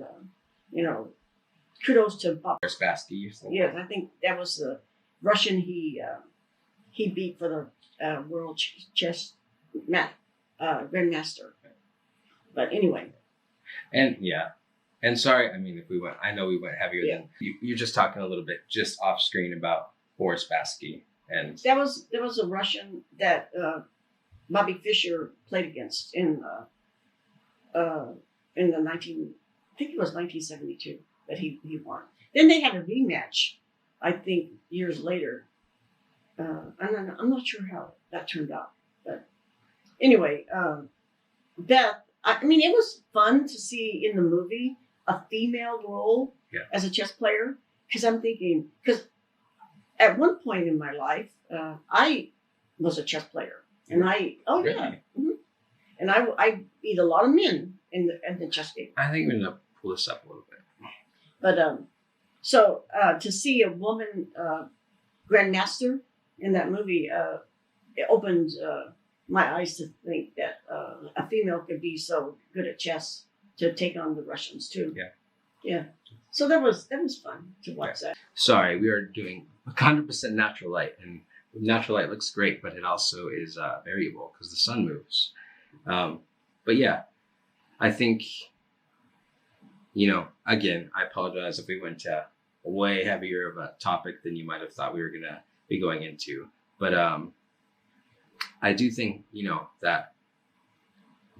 kudos to Bob. Spassky. Yes, I think that was the Russian he beat for the world chess grandmaster. But anyway. And yeah. And sorry, I mean, if we went, I know we went heavier than you're just talking a little bit just off screen about Boris Spassky. And there was a Russian that Bobby Fischer played against in the I think it was 1972 that he won. Then they had a rematch, I think years later. I'm not sure how that turned out, but anyway, Beth. I mean, it was fun to see in the movie a female role as a chess player, because I'm thinking, because at one point in my life, I was a chess player, and and I beat a lot of men in the chess game. I think we're gonna pull this up a little bit. But so to see a woman grandmaster in that movie, it opened my eyes to think that a female could be so good at chess to take on the Russians too. Yeah. So that was fun to watch that. Sorry, we are doing 100% natural light, and natural light looks great, but it also is variable because the sun moves. But yeah, I think, again, I apologize if we went to a way heavier of a topic than you might have thought we were gonna be going into, but I do think,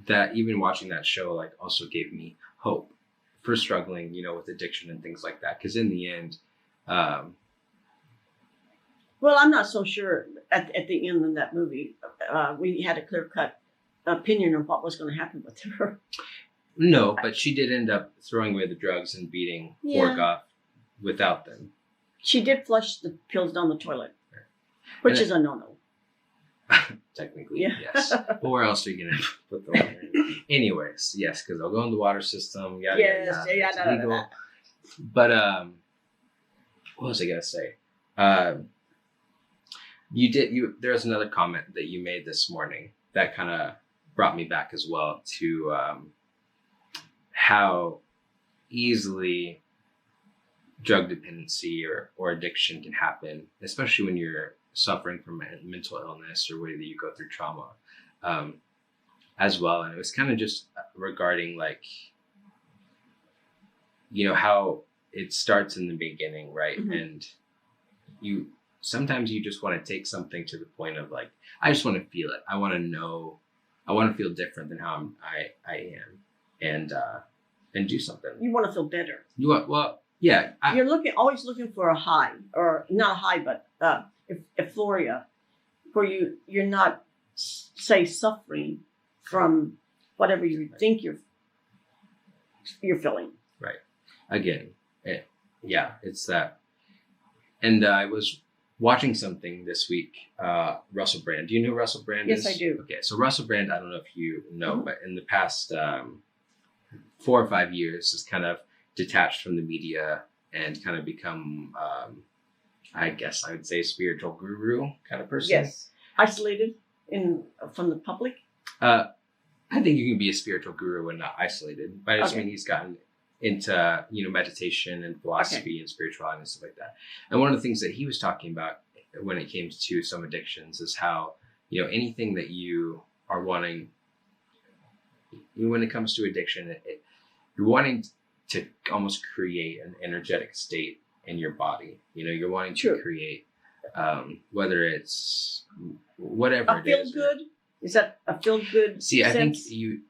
that even watching that show, like, also gave me hope for struggling, with addiction and things like that. Because in the end, well, I'm not so sure at the end of that movie, we had a clear-cut opinion of what was going to happen with her. No, but she did end up throwing away the drugs and beating Borgoff without them. She did flush the pills down the toilet, which is a no-no. Technically, yes. But where else are you going to put the water in? Anyways, yes, because they'll go in the water system. Yada. But what was I going to say? There's another comment that you made this morning that kind of brought me back as well to how easily drug dependency or addiction can happen, especially when you're suffering from mental illness or whether you go through trauma as well. And it was kind of just regarding, like, how it starts in the beginning, right? Mm-hmm. And sometimes you just want to take something to the point of, like, I just want to feel it. I want to know, I want to feel different than how I am, and do something. You want to feel better. You want, well, yeah. You're always looking for a high, or not a high, but euphoria, where you're not, say, suffering from whatever you think you're feeling. Right. Again, it's that. And I was watching something this week, Russell Brand. Do you know who Russell Brand is? Yes, I do. Okay, so Russell Brand, I don't know if you know, mm-hmm. but in the past 4 or 5 years has kind of detached from the media and kind of become, I guess I would say, a spiritual guru kind of person. Yes. Isolated from the public? I think you can be a spiritual guru and not isolated, but I just mean he's gotten into, meditation and philosophy and spirituality and stuff like that. And one of the things that he was talking about when it came to some addictions is how, anything that you are wanting, when it comes to addiction, you're wanting to almost create an energetic state in your body. You're wanting to create, whether it's whatever it is. A feel good? Is that a feel good? See, I think you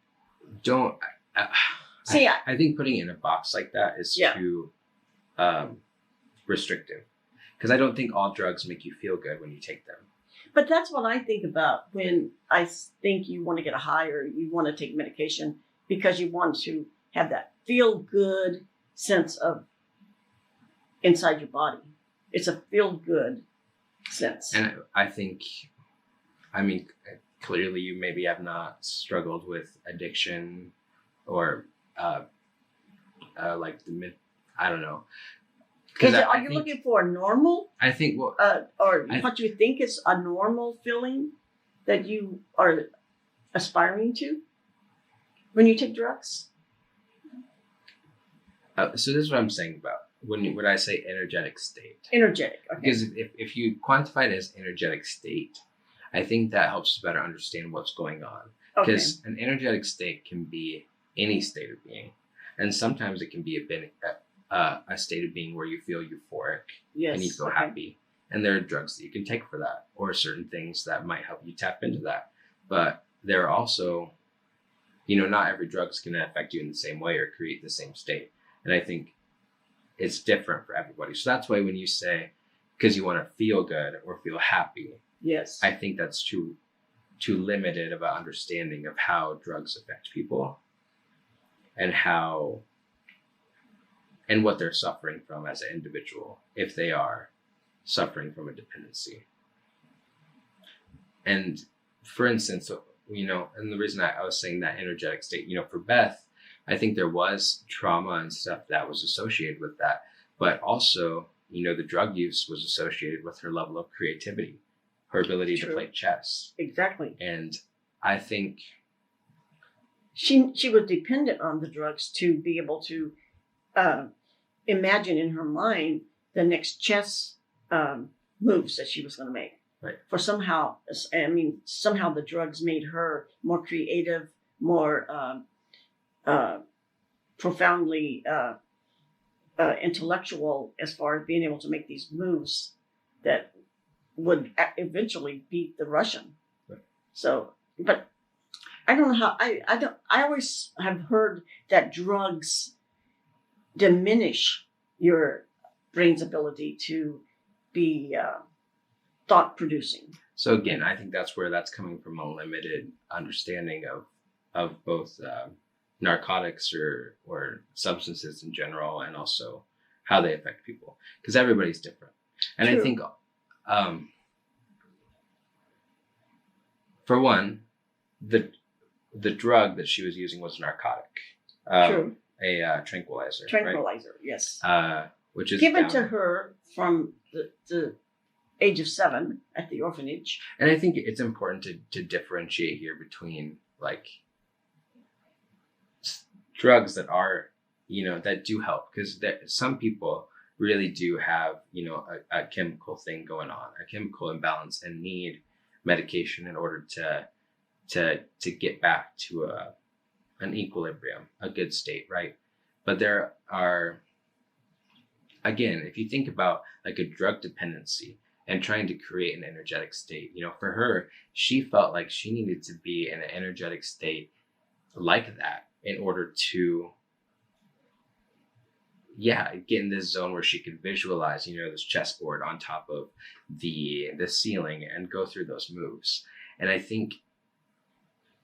don't. I think putting it in a box like that is too restrictive, because I don't think all drugs make you feel good when you take them. But that's what I think about when I think you want to get a high or you want to take medication, because you want to have that feel good sense of inside your body. It's a feel good sense. And I think, clearly you maybe have not struggled with addiction or I don't know, Are you looking for a normal? I think What you think is a normal feeling that you are aspiring to when you take drugs? So this is what I'm saying about when I say energetic state. Energetic. Okay. Because if you quantify it as energetic state, I think that helps us better understand what's going on. Because an energetic state can be any state of being, and sometimes it can be a state of being where you feel euphoric and you feel happy, and there are drugs that you can take for that, or certain things that might help you tap into that. But there are also, not every drug is going to affect you in the same way or create the same state. And I think it's different for everybody. So that's why when you say, because you want to feel good or feel happy, yes, I think that's too limited of an understanding of how drugs affect people and what they're suffering from as an individual, if they are suffering from a dependency. And for instance, and the reason I was saying that energetic state, for Beth, I think there was trauma and stuff that was associated with that. But also, the drug use was associated with her level of creativity, her ability to play chess. Exactly. And I think she was dependent on the drugs to be able to imagine in her mind the next chess moves that she was going to make. Right. For somehow the drugs made her more creative, more profoundly intellectual as far as being able to make these moves that would eventually beat the Russian. Right. So, but I don't know how. I always have heard that drugs diminish your brain's ability to be thought producing. So again, I think that's where that's coming from, a limited understanding of both narcotics or substances in general, and also how they affect people, because everybody's different. And true. I think for one, the drug that she was using was a narcotic, true. A tranquilizer, right? Yes, which is given to her from the age of 7 at the orphanage. And I think it's important to differentiate here between drugs that are, that do help, because some people really do have, a chemical thing going on, a chemical imbalance, and need medication in order to get back to an equilibrium, a good state, right? But there are, again, if you think about a drug dependency and trying to create an energetic state, for her, she felt like she needed to be in an energetic state like that in order to, get in this zone where she could visualize, this chessboard on top of the ceiling and go through those moves. And I think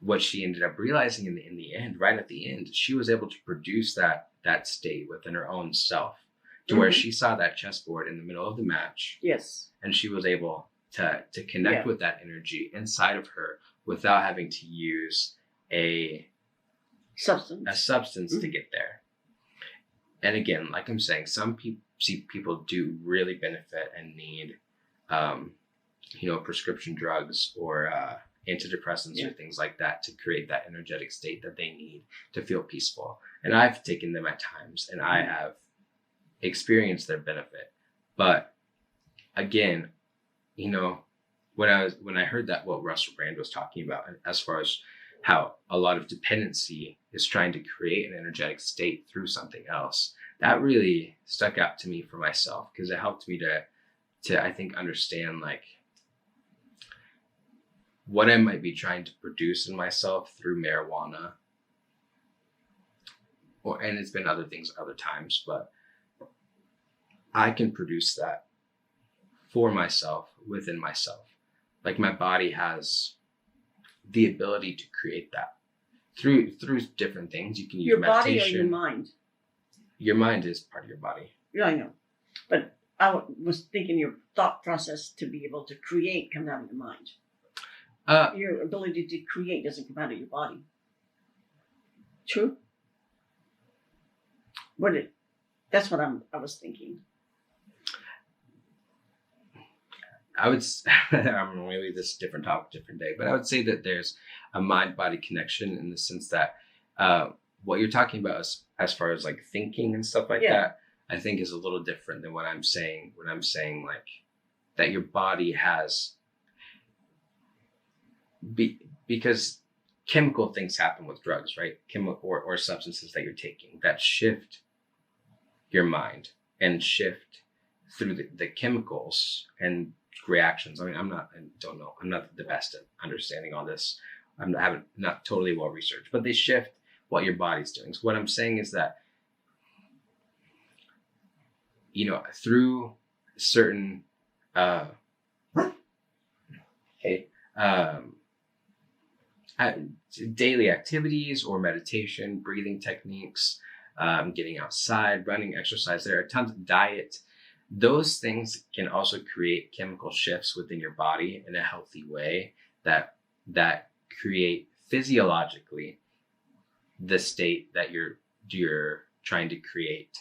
what she ended up realizing in the end, right at the end, she was able to produce that state within her own self, to where she saw that chessboard in the middle of the match. Yes. And she was able to connect with that energy inside of her without having to use a substance to get there. And again, like I'm saying, some people do really benefit and need, prescription drugs or antidepressants or things like that to create that energetic state that they need to feel peaceful. And I've taken them at times, and I have experienced their benefit. But again, when I heard that, what Russell Brand was talking about, as far as how a lot of dependency is trying to create an energetic state through something else, that really stuck out to me for myself, because it helped me to I think understand what I might be trying to produce in myself through marijuana, and it's been other things other times, but I can produce that for myself, within myself. My body has the ability to create that through different things. You can use your meditation. Body or your mind? Your mind is part of your body. Yeah, I know. But I was thinking your thought process to be able to create comes out of your mind. Your ability to create doesn't come out of your body. True? That's what I was thinking. I would, maybe this is a different topic, different day, but I would say that there's a mind-body connection in the sense that what you're talking about as far as like thinking and stuff like that, I think is a little different than what I'm saying. When I'm saying like that your body has, because chemical things happen with drugs, right? Chemical or substances that you're taking that shift your mind and shift through the chemicals and reactions. I mean, I don't know. I'm not the best at understanding all this. Not totally well researched, but they shift what your body's doing. So what I'm saying is that, you know, through certain, daily activities or meditation, breathing techniques, getting outside, running, exercise, there are tons of diet. Those things can also create chemical shifts within your body in a healthy way that create physiologically the state that you're trying to create.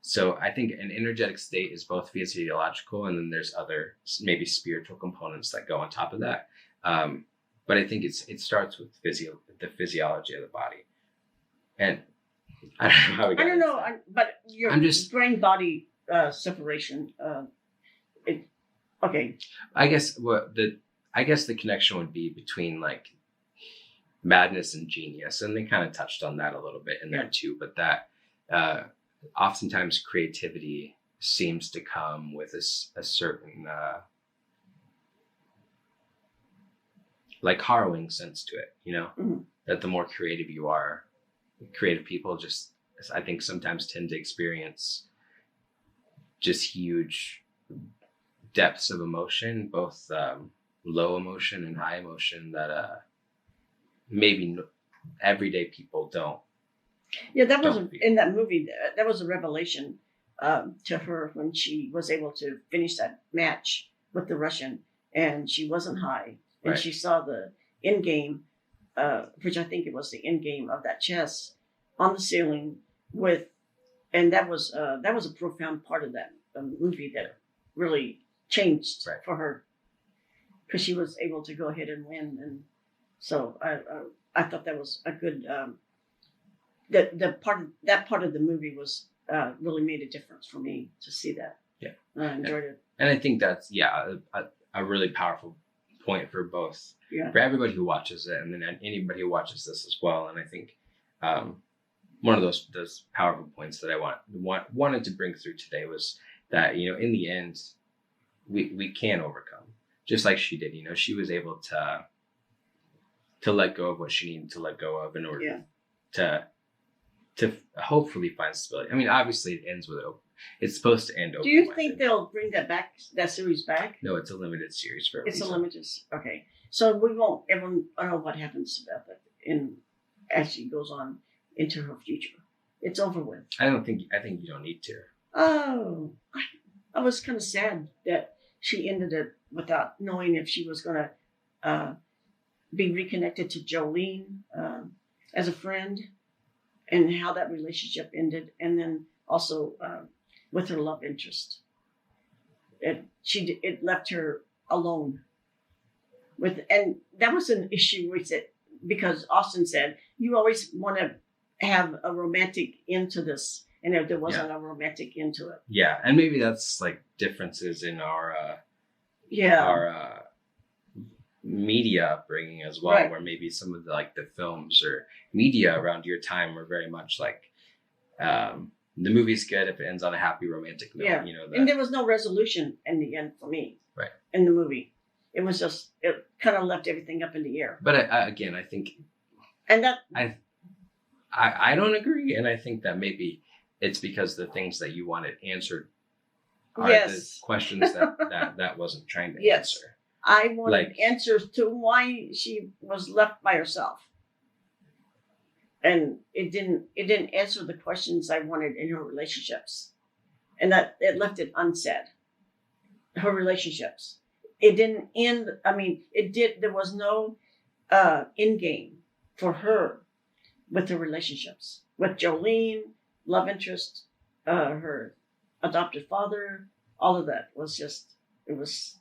So I think an energetic state is both physiological, and then there's other maybe spiritual components that go on top of that. But I think it starts with the physiology of the body. And I don't know how we got into that. But your brain body separation. Okay. I guess the connection would be between like madness and genius, and they kind of touched on that a little bit in there too. But that oftentimes creativity seems to come with a certain like harrowing sense to it, you know, that the more creative you are, creative people just, I think, sometimes tend to experience just huge depths of emotion, both low emotion and high emotion that maybe everyday people don't. Yeah, that was in that movie. That was a revelation to her when she was able to finish that match with the Russian, and she wasn't high, and she saw the end game, which I think it was the end game of that chess on the ceiling and that was a profound part of that movie that really changed for her, because she was able to go ahead and win, and so I thought that was a good. That part of the movie was really made a difference for me to see that. Yeah, I enjoyed it, and I think that's a really powerful point for both for everybody who watches it, and then anybody who watches this as well. And I think one of those powerful points that I wanted to bring through today was that, you know, in the end, we can overcome, just like she did. You know, she was able to let go of what she needed to let go of in order to hopefully find stability. I mean, obviously it ends with it's supposed to end open. Do you think they'll bring that series back? No, it's a limited series for a reason. It's a limited, okay. So we won't ever know what happens about that as she goes on into her future. It's over with. I think you don't need to. Oh, I was kind of sad that she ended it without knowing if she was going to be reconnected to Jolene as a friend, and how that relationship ended, and then also with her love interest. It left her alone and that was an issue with it, because Austin said, you always want to have a romantic end to this, and if there wasn't a romantic end to it. Yeah, and maybe that's like differences in our media upbringing as well, where maybe some of the films or media around your time were very much like the movie's good if it ends on a happy romantic note. Yeah. You know, and there was no resolution in the end for me. Right. In the movie, it was just, it kind of left everything up in the air. But again, I think, and that I don't agree, and I think that maybe it's because the things that you wanted answered are the questions that wasn't trying to answer. I wanted answers to why she was left by herself, and it didn't answer the questions I wanted in her relationships, and that it left it unsaid. Her relationships, it didn't end. I mean, it did. There was no end game for her with the relationships with Jolene, love interest, her adopted father. All of that was just, it was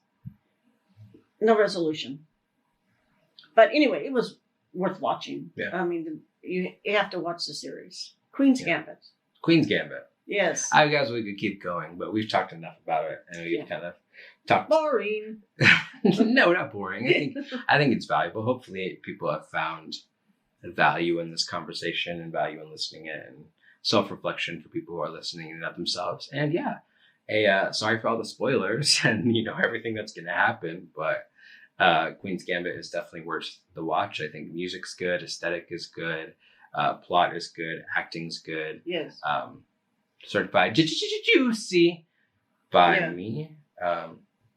No resolution. But anyway, it was worth watching. Yeah. I mean, you have to watch the series. Queen's Gambit. Queen's Gambit. Yes. I guess we could keep going, but we've talked enough about it, and we've kind of talked. Boring. No, not boring. I think it's valuable. Hopefully, people have found value in this conversation and value in listening in, and self-reflection for people who are listening and of themselves. And sorry for all the spoilers and everything that's going to happen, but Queen's Gambit is definitely worth the watch. I think music's good, aesthetic is good, plot is good, acting's good. Yes. Certified juicy by me.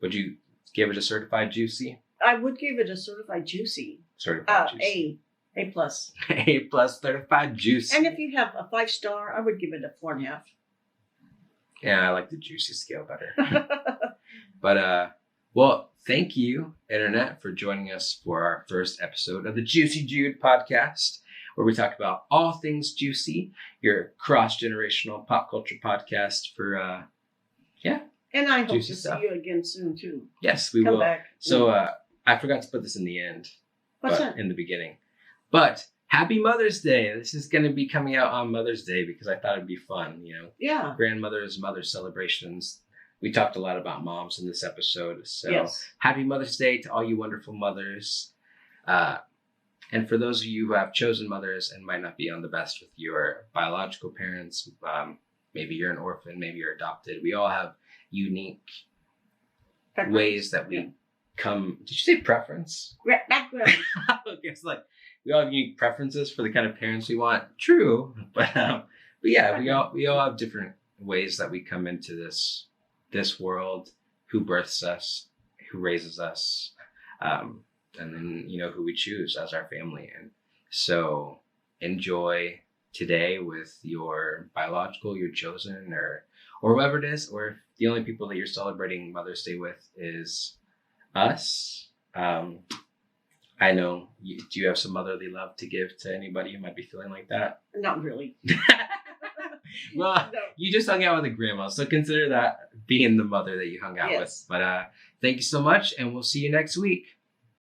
Would you give it a certified juicy? I would give it a certified juicy. Certified juicy. A plus. A plus certified juicy. And if you have a 5-star, I would give it a 4.5. Yeah, I like the juicy scale better. But well, thank you, Internet, for joining us for our first episode of the Juicy Jude podcast, where we talk about all things juicy, your cross-generational pop culture podcast for, And I hope to juicy see stuff. you again soon, too. Yes, we Come will. back. So I forgot to put this in the end. What's but that? In the beginning. But happy Mother's Day. This is going to be coming out on Mother's Day because I thought it'd be fun, Yeah. Grandmothers, mother celebrations. We talked a lot about moms in this episode. So Yes. happy Mother's Day to all you wonderful mothers. And for those of you who have chosen mothers and might not be on the best with your biological parents, maybe you're an orphan, maybe you're adopted. We all have unique ways that we come. Did you say preference? Background. It's like we all have unique preferences for the kind of parents we want. True, but yeah, we all have different ways that we come into this world. Who births us, who raises us, and then who we choose as our family. And so enjoy today with your biological, your chosen, or whoever it is, or if the only people that you're celebrating Mother's Day with is us. I know. Do you have some motherly love to give to anybody who might be feeling like that? Not really. Well, No. you just hung out with a grandma, so consider that being the mother that you hung out with. But thank you so much, and we'll see you next week.